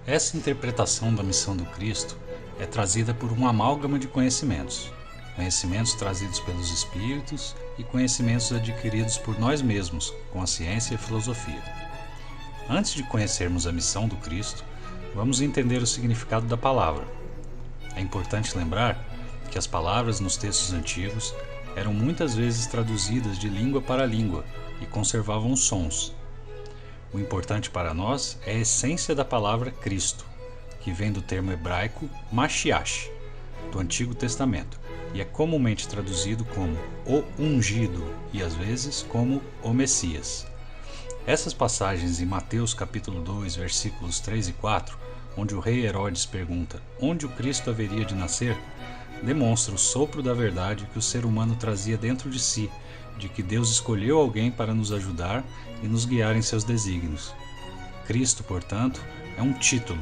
Essa interpretação da missão do Cristo é trazida por um amálgama de conhecimentos. Conhecimentos trazidos pelos Espíritos e conhecimentos adquiridos por nós mesmos com a ciência e a filosofia. Antes de conhecermos a missão do Cristo, vamos entender o significado da palavra. É importante lembrar que as palavras nos textos antigos eram muitas vezes traduzidas de língua para língua e conservavam sons. O importante para nós é a essência da palavra Cristo, que vem do termo hebraico Mashiach, do Antigo Testamento, e é comumente traduzido como o ungido e às vezes como o Messias. Essas passagens em Mateus capítulo 2, versículos 3 e 4, onde o rei Herodes pergunta onde o Cristo haveria de nascer, demonstra o sopro da verdade que o ser humano trazia dentro de si, de que Deus escolheu alguém para nos ajudar e nos guiar em seus desígnios. Cristo, portanto, é um título,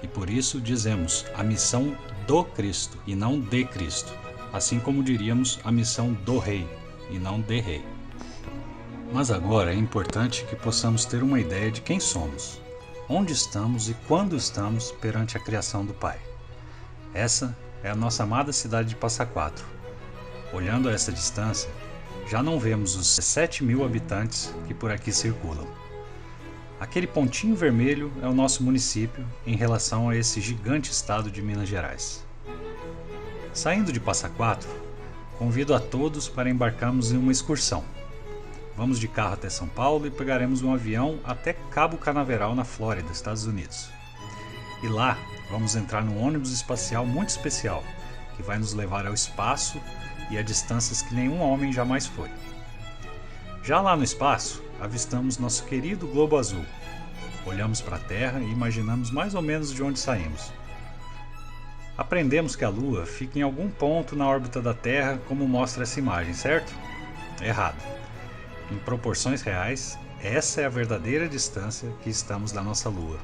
e por isso dizemos a missão do Cristo e não de Cristo, assim como diríamos a missão do rei e não de rei. Mas agora é importante que possamos ter uma ideia de quem somos, onde estamos e quando estamos perante a criação do Pai. Essa é a nossa amada cidade de Passa Quatro. Olhando a essa distância, já não vemos os 7.000 habitantes que por aqui circulam. Aquele pontinho vermelho é o nosso município em relação a esse gigante estado de Minas Gerais. Saindo de Passa Quatro, convido a todos para embarcarmos em uma excursão. Vamos de carro até São Paulo e pegaremos um avião até Cabo Canaveral, na Flórida, Estados Unidos. E lá vamos entrar num ônibus espacial muito especial, que vai nos levar ao espaço e a distâncias que nenhum homem jamais foi. Já lá no espaço, avistamos nosso querido globo azul. Olhamos para a Terra e imaginamos mais ou menos de onde saímos. Aprendemos que a Lua fica em algum ponto na órbita da Terra, como mostra essa imagem, certo? Errado. Em proporções reais, essa é a verdadeira distância que estamos da nossa Lua.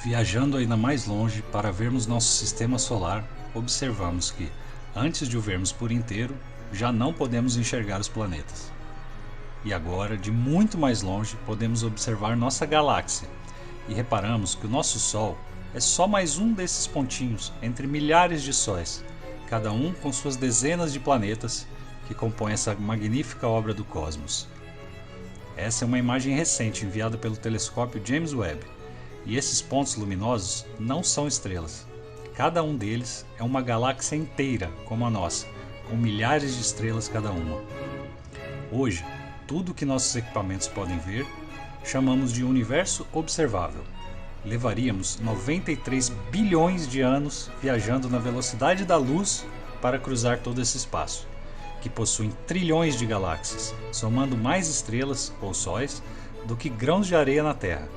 Viajando ainda mais longe para vermos nosso sistema solar, observamos que, antes de o vermos por inteiro, já não podemos enxergar os planetas. E agora, de muito mais longe, podemos observar nossa galáxia e reparamos que o nosso Sol é só mais um desses pontinhos entre milhares de sóis, cada um com suas dezenas de planetas que compõem essa magnífica obra do cosmos. Essa é uma imagem recente enviada pelo telescópio James Webb, e esses pontos luminosos não são estrelas. Cada um deles é uma galáxia inteira como a nossa, com milhares de estrelas cada uma. Hoje, tudo que nossos equipamentos podem ver, chamamos de universo observável. Levaríamos 93 bilhões de anos viajando na velocidade da luz para cruzar todo esse espaço, que possui trilhões de galáxias, somando mais estrelas ou sóis do que grãos de areia na Terra,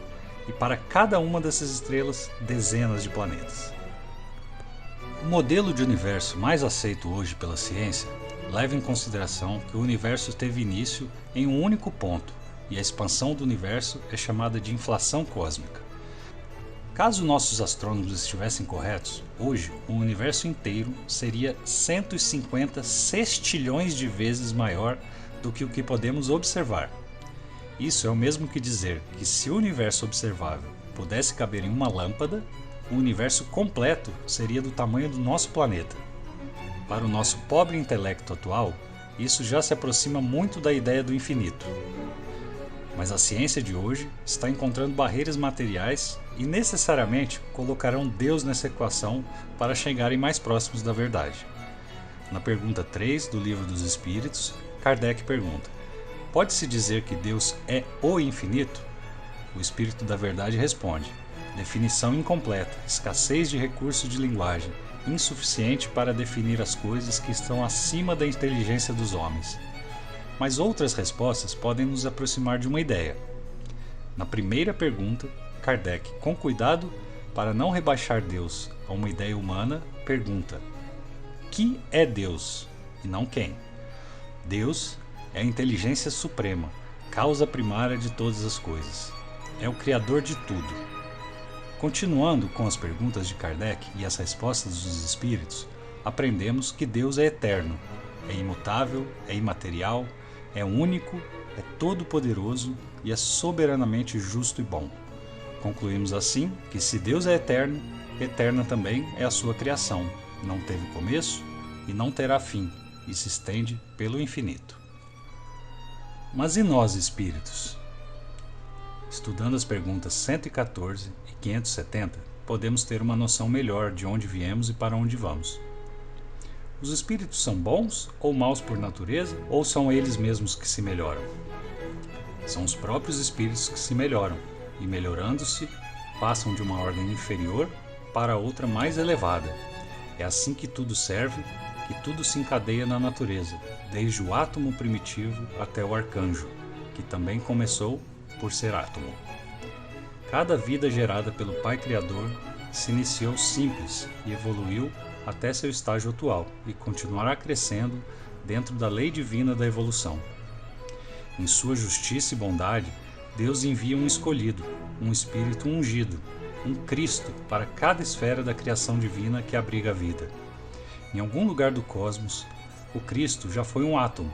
e para cada uma dessas estrelas, dezenas de planetas. O modelo de universo mais aceito hoje pela ciência leva em consideração que o universo teve início em um único ponto, e a expansão do universo é chamada de inflação cósmica. Caso nossos astrônomos estivessem corretos, hoje o universo inteiro seria 150 sextilhões de vezes maior do que o que podemos observar. Isso é o mesmo que dizer que se o universo observável pudesse caber em uma lâmpada, o universo completo seria do tamanho do nosso planeta. Para o nosso pobre intelecto atual, isso já se aproxima muito da ideia do infinito. Mas a ciência de hoje está encontrando barreiras materiais e necessariamente colocarão Deus nessa equação para chegarem mais próximos da verdade. Na pergunta 3 do Livro dos Espíritos, Kardec pergunta: pode-se dizer que Deus é o infinito? O Espírito da Verdade responde: definição incompleta, escassez de recursos de linguagem, insuficiente para definir as coisas que estão acima da inteligência dos homens. Mas outras respostas podem nos aproximar de uma ideia. Na primeira pergunta, Kardec, com cuidado para não rebaixar Deus a uma ideia humana, pergunta: que é Deus? E não quem. Deus é a inteligência suprema, causa primária de todas as coisas. É o Criador de tudo. Continuando com as perguntas de Kardec e as respostas dos Espíritos, aprendemos que Deus é eterno, é imutável, é imaterial, é único, é todo-poderoso e é soberanamente justo e bom. Concluímos assim que se Deus é eterno, eterna também é a sua criação. Não teve começo e não terá fim, e se estende pelo infinito. Mas e nós, espíritos? Estudando as perguntas 114 e 570, podemos ter uma noção melhor de onde viemos e para onde vamos. Os espíritos são bons ou maus por natureza, ou são eles mesmos que se melhoram? São os próprios espíritos que se melhoram, e melhorando-se, passam de uma ordem inferior para outra mais elevada. É assim que tudo serve, que tudo se encadeia na natureza, desde o átomo primitivo até o arcanjo, que também começou por ser átomo. Cada vida gerada pelo Pai Criador se iniciou simples e evoluiu até seu estágio atual e continuará crescendo dentro da lei divina da evolução. Em sua justiça e bondade, Deus envia um escolhido, um espírito ungido, um Cristo para cada esfera da criação divina que abriga a vida. Em algum lugar do cosmos, o Cristo já foi um átomo,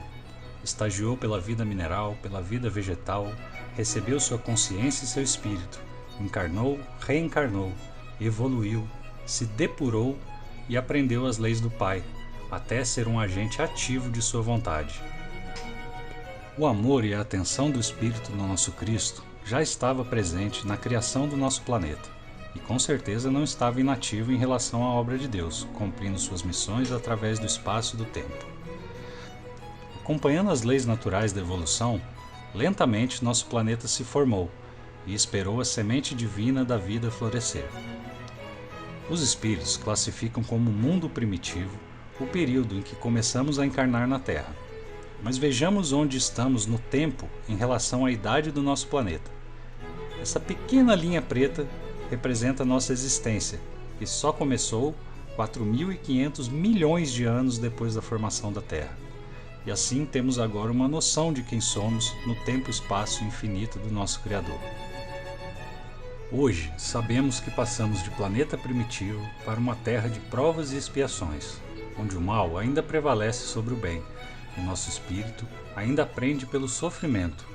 estagiou pela vida mineral, pela vida vegetal, recebeu sua consciência e seu espírito, encarnou, reencarnou, evoluiu, se depurou e aprendeu as leis do Pai, até ser um agente ativo de sua vontade. O amor e a atenção do Espírito no nosso Cristo já estava presente na criação do nosso planeta, e com certeza não estava inativo em relação à obra de Deus, cumprindo suas missões através do espaço e do tempo. Acompanhando as leis naturais da evolução, lentamente nosso planeta se formou e esperou a semente divina da vida florescer. Os espíritos classificam como mundo primitivo o período em que começamos a encarnar na Terra. Mas vejamos onde estamos no tempo em relação à idade do nosso planeta. Essa pequena linha preta representa nossa existência, que só começou 4.500 milhões de anos depois da formação da Terra. E assim temos agora uma noção de quem somos no tempo e espaço infinito do nosso Criador. Hoje, sabemos que passamos de planeta primitivo para uma terra de provas e expiações, onde o mal ainda prevalece sobre o bem, e nosso espírito ainda aprende pelo sofrimento,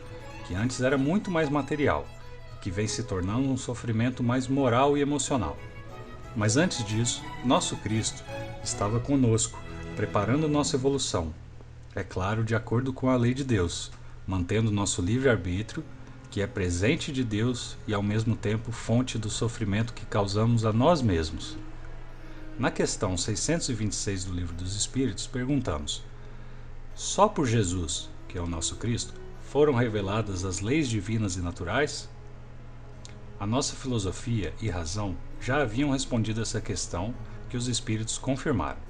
que antes era muito mais material, e que vem se tornando um sofrimento mais moral e emocional. Mas antes disso, nosso Cristo estava conosco, preparando nossa evolução, é claro, de acordo com a lei de Deus, mantendo nosso livre-arbítrio, que é presente de Deus e ao mesmo tempo fonte do sofrimento que causamos a nós mesmos. Na questão 626 do Livro dos Espíritos, perguntamos: só por Jesus, que é o nosso Cristo, foram reveladas as leis divinas e naturais? A nossa filosofia e razão já haviam respondido essa questão, que os Espíritos confirmaram.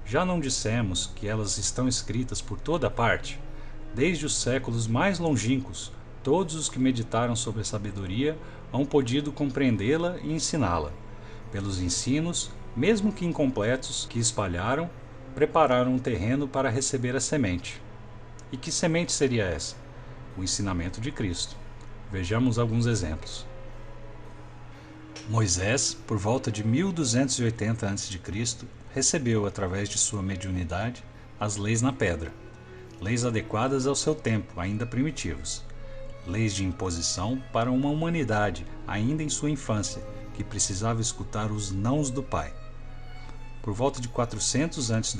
Já não dissemos que elas estão escritas por toda parte? Desde os séculos mais longínquos, todos os que meditaram sobre a sabedoria hão podido compreendê-la e ensiná-la. Pelos ensinos, mesmo que incompletos, que espalharam, prepararam um terreno para receber a semente. E que semente seria essa? O ensinamento de Cristo. Vejamos alguns exemplos. Moisés, por volta de 1280 a.C., recebeu, através de sua mediunidade, as leis na pedra, leis adequadas ao seu tempo, ainda primitivos, leis de imposição para uma humanidade, ainda em sua infância, que precisava escutar os nãos do Pai. Por volta de 400 a.C.,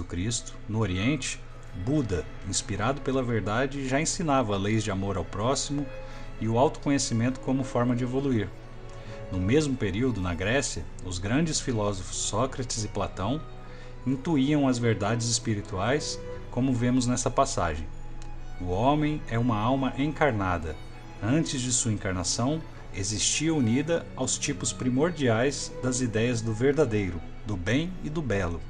no Oriente, Buda, inspirado pela verdade, já ensinava leis de amor ao próximo e o autoconhecimento como forma de evoluir. No mesmo período, na Grécia, os grandes filósofos Sócrates e Platão intuíam as verdades espirituais, como vemos nessa passagem. O homem é uma alma encarnada. Antes de sua encarnação, existia unida aos tipos primordiais das ideias do verdadeiro, do bem e do belo.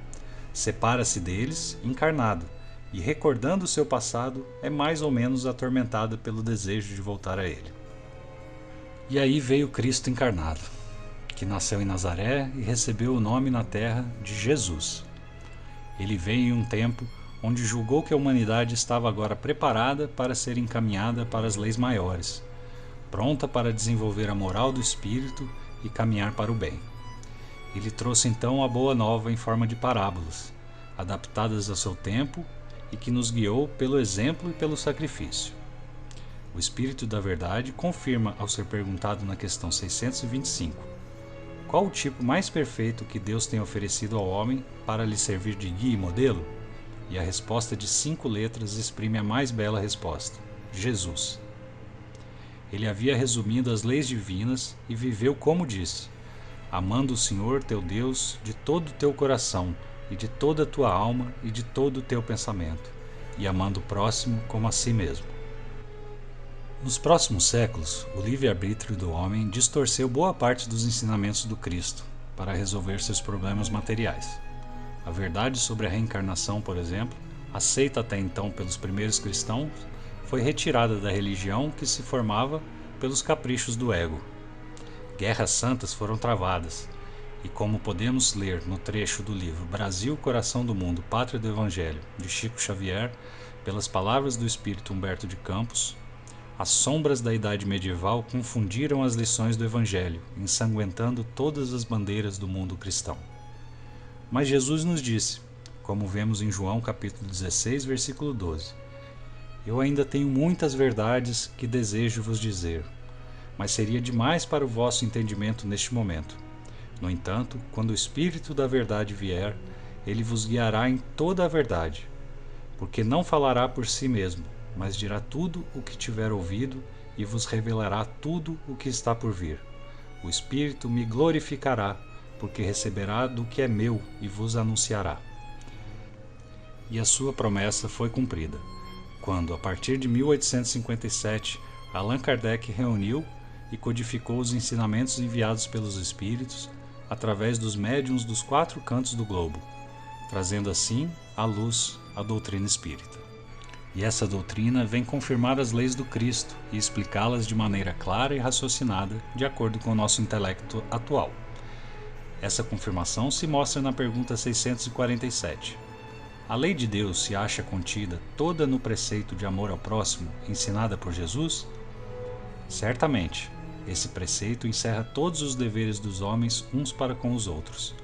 Separa-se deles, encarnado, e recordando seu passado, é mais ou menos atormentada pelo desejo de voltar a ele. E aí veio Cristo encarnado, que nasceu em Nazaré e recebeu o nome na terra de Jesus. Ele veio em um tempo onde julgou que a humanidade estava agora preparada para ser encaminhada para as leis maiores, pronta para desenvolver a moral do espírito e caminhar para o bem. Ele trouxe então a boa nova em forma de parábolas, adaptadas ao seu tempo e que nos guiou pelo exemplo e pelo sacrifício. O Espírito da Verdade confirma ao ser perguntado na questão 625: qual o tipo mais perfeito que Deus tem oferecido ao homem para lhe servir de guia e modelo? E a resposta de 5 letras exprime a mais bela resposta: Jesus. Ele havia resumido as leis divinas e viveu como disse: amando o Senhor teu Deus de todo o teu coração, e de toda a tua alma, e de todo o teu pensamento, e amando o próximo como a si mesmo. Nos próximos séculos, o livre-arbítrio do homem distorceu boa parte dos ensinamentos do Cristo para resolver seus problemas materiais. A verdade sobre a reencarnação, por exemplo, aceita até então pelos primeiros cristãos, foi retirada da religião que se formava pelos caprichos do ego. Guerras santas foram travadas, e como podemos ler no trecho do livro Brasil, Coração do Mundo, Pátria do Evangelho, de Chico Xavier, pelas palavras do espírito Humberto de Campos, as sombras da idade medieval confundiram as lições do Evangelho, ensanguentando todas as bandeiras do mundo cristão. Mas Jesus nos disse, como vemos em João capítulo 16, versículo 12: eu ainda tenho muitas verdades que desejo vos dizer, mas seria demais para o vosso entendimento neste momento. No entanto, quando o Espírito da Verdade vier, ele vos guiará em toda a verdade, porque não falará por si mesmo, mas dirá tudo o que tiver ouvido e vos revelará tudo o que está por vir. O Espírito me glorificará, porque receberá do que é meu e vos anunciará. E a sua promessa foi cumprida, quando, a partir de 1857, Allan Kardec reuniu e codificou os ensinamentos enviados pelos Espíritos através dos médiuns dos 4 cantos do globo, trazendo assim à luz a doutrina espírita. E essa doutrina vem confirmar as leis do Cristo e explicá-las de maneira clara e raciocinada, de acordo com o nosso intelecto atual. Essa confirmação se mostra na pergunta 647. A lei de Deus se acha contida toda no preceito de amor ao próximo, ensinada por Jesus? Certamente, esse preceito encerra todos os deveres dos homens uns para com os outros.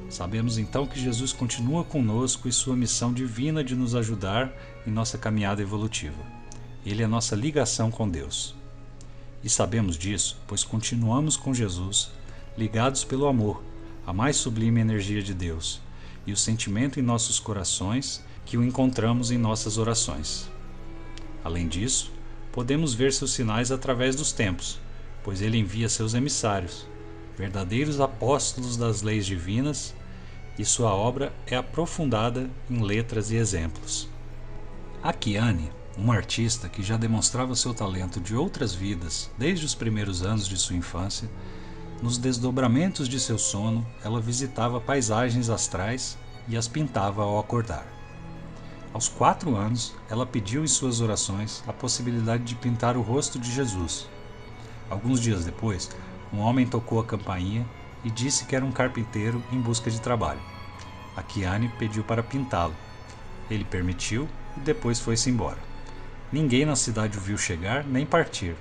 Sabemos então que Jesus continua conosco e sua missão divina de nos ajudar em nossa caminhada evolutiva. Ele é nossa ligação com Deus. E sabemos disso, pois continuamos com Jesus, ligados pelo amor, a mais sublime energia de Deus, e o sentimento em nossos corações que o encontramos em nossas orações. Além disso, podemos ver seus sinais através dos tempos, pois ele envia seus emissários, verdadeiros apóstolos das leis divinas, e sua obra é aprofundada em letras e exemplos. Akiane, uma artista que já demonstrava seu talento de outras vidas desde os primeiros anos de sua infância, nos desdobramentos de seu sono, ela visitava paisagens astrais e as pintava ao acordar. Aos 4 anos, ela pediu em suas orações a possibilidade de pintar o rosto de Jesus. Alguns dias depois, um homem tocou a campainha e disse que era um carpinteiro em busca de trabalho. Akiane pediu para pintá-lo. Ele permitiu e depois foi-se embora. Ninguém na cidade o viu chegar nem partir,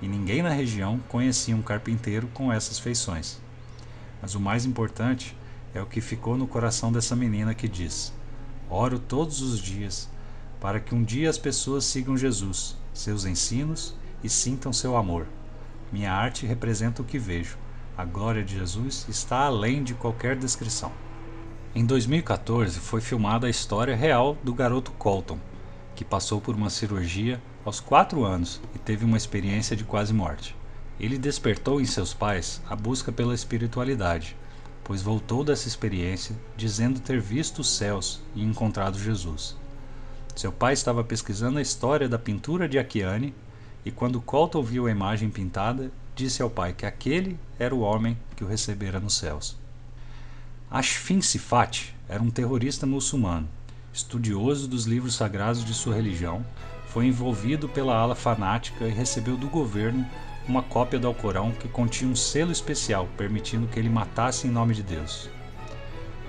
e ninguém na região conhecia um carpinteiro com essas feições. Mas o mais importante é o que ficou no coração dessa menina que diz: oro todos os dias para que um dia as pessoas sigam Jesus, seus ensinos e sintam seu amor. Minha arte representa o que vejo. A glória de Jesus está além de qualquer descrição. Em 2014 foi filmada a história real do garoto Colton, que passou por uma cirurgia aos 4 anos e teve uma experiência de quase morte. Ele despertou em seus pais a busca pela espiritualidade, pois voltou dessa experiência dizendo ter visto os céus e encontrado Jesus. Seu pai estava pesquisando a história da pintura de Akiane e quando Colton viu a imagem pintada, disse ao pai que aquele era o homem que o recebera nos céus. Ashfin Sifat era um terrorista muçulmano, estudioso dos livros sagrados de sua religião, foi envolvido pela ala fanática e recebeu do governo uma cópia do Alcorão que continha um selo especial permitindo que ele matasse em nome de Deus.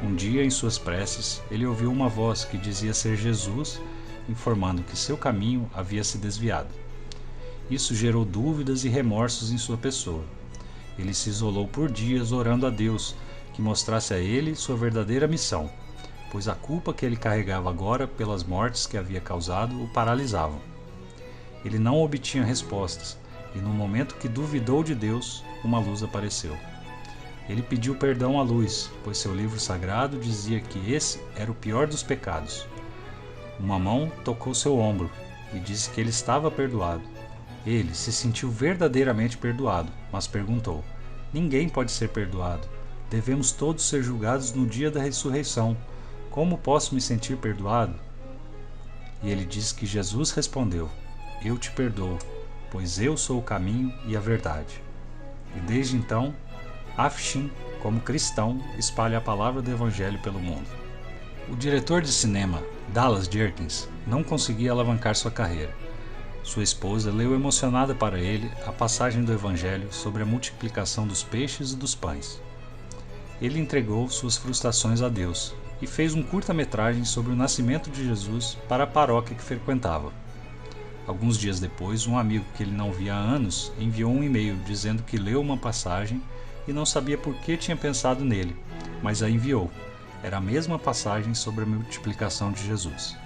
Um dia, em suas preces, ele ouviu uma voz que dizia ser Jesus, informando que seu caminho havia se desviado. Isso gerou dúvidas e remorsos em sua pessoa. Ele se isolou por dias orando a Deus que mostrasse a ele sua verdadeira missão, pois a culpa que ele carregava agora pelas mortes que havia causado o paralisavam. Ele não obtinha respostas, e no momento que duvidou de Deus, uma luz apareceu. Ele pediu perdão à luz, pois seu livro sagrado dizia que esse era o pior dos pecados. Uma mão tocou seu ombro e disse que ele estava perdoado. Ele se sentiu verdadeiramente perdoado, mas perguntou: ninguém pode ser perdoado. Devemos todos ser julgados no dia da ressurreição. Como posso me sentir perdoado? E ele disse que Jesus respondeu: eu te perdoo, pois eu sou o caminho e a verdade. E desde então, Afshin, como cristão, espalha a palavra do Evangelho pelo mundo. O diretor de cinema, Dallas Jerkins, não conseguia alavancar sua carreira. Sua esposa leu emocionada para ele a passagem do Evangelho sobre a multiplicação dos peixes e dos pães. Ele entregou suas frustrações a Deus e fez um curta-metragem sobre o nascimento de Jesus para a paróquia que frequentava. Alguns dias depois, um amigo que ele não via há anos enviou um e-mail dizendo que leu uma passagem e não sabia por que tinha pensado nele, mas a enviou. Era a mesma passagem sobre a multiplicação de Jesus.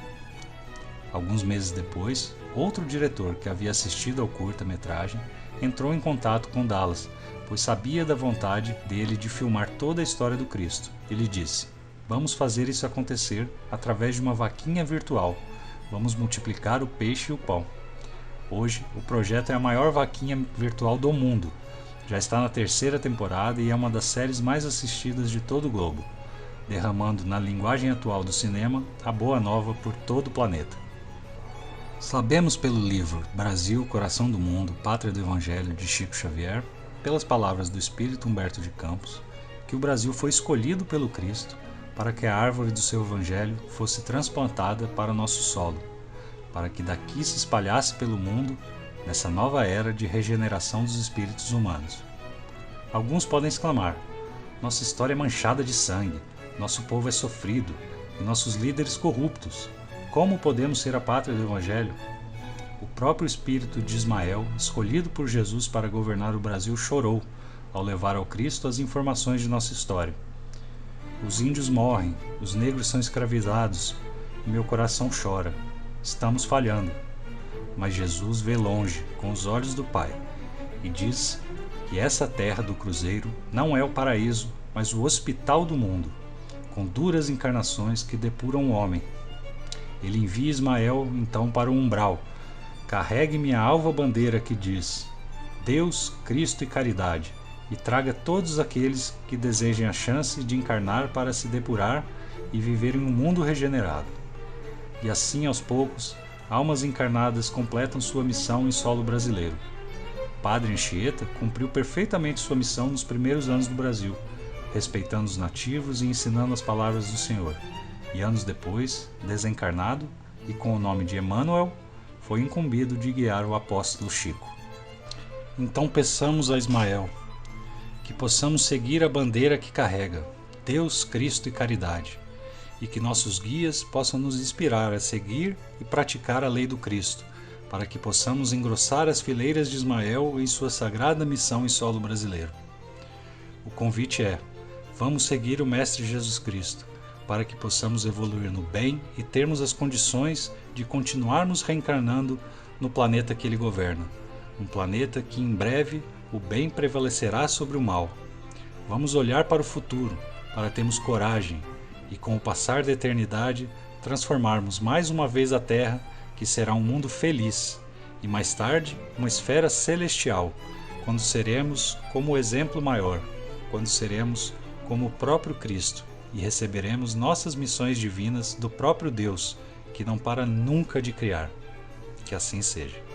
Alguns meses depois, outro diretor que havia assistido ao curta-metragem entrou em contato com Dallas, pois sabia da vontade dele de filmar toda a história do Cristo. Ele disse: vamos fazer isso acontecer através de uma vaquinha virtual. Vamos multiplicar o peixe e o pão. Hoje, o projeto é a maior vaquinha virtual do mundo. Já está na 3ª temporada e é uma das séries mais assistidas de todo o globo, derramando na linguagem atual do cinema a boa nova por todo o planeta. Sabemos pelo livro Brasil, Coração do Mundo, Pátria do Evangelho, de Chico Xavier, pelas palavras do Espírito Humberto de Campos, que o Brasil foi escolhido pelo Cristo para que a árvore do seu Evangelho fosse transplantada para o nosso solo, para que daqui se espalhasse pelo mundo nessa nova era de regeneração dos espíritos humanos. Alguns podem exclamar: nossa história é manchada de sangue, nosso povo é sofrido e nossos líderes corruptos. Como podemos ser a pátria do Evangelho? O próprio espírito de Ismael, escolhido por Jesus para governar o Brasil, chorou ao levar ao Cristo as informações de nossa história. Os índios morrem, os negros são escravizados, e meu coração chora. Estamos falhando. Mas Jesus vê longe, com os olhos do Pai, e diz que essa terra do cruzeiro não é o paraíso, mas o hospital do mundo, com duras encarnações que depuram o homem. Ele envia Ismael então para o umbral. Carregue minha alva bandeira que diz: Deus, Cristo e caridade, e traga todos aqueles que desejem a chance de encarnar para se depurar e viver em um mundo regenerado. E assim, aos poucos, almas encarnadas completam sua missão em solo brasileiro. Padre Anchieta cumpriu perfeitamente sua missão nos primeiros anos do Brasil, respeitando os nativos e ensinando as palavras do Senhor. E anos depois, desencarnado e com o nome de Emmanuel, foi incumbido de guiar o apóstolo Chico. Então peçamos a Ismael que possamos seguir a bandeira que carrega, Deus, Cristo e caridade, e que nossos guias possam nos inspirar a seguir e praticar a lei do Cristo, para que possamos engrossar as fileiras de Ismael em sua sagrada missão em solo brasileiro. O convite é: vamos seguir o Mestre Jesus Cristo, para que possamos evoluir no bem e termos as condições de continuarmos reencarnando no planeta que ele governa, um planeta que em breve o bem prevalecerá sobre o mal. Vamos olhar para o futuro, para termos coragem e, com o passar da eternidade, transformarmos mais uma vez a Terra, que será um mundo feliz, e mais tarde uma esfera celestial, quando seremos como o exemplo maior, quando seremos como o próprio Cristo e receberemos nossas missões divinas do próprio Deus, que não para nunca de criar. Que assim seja.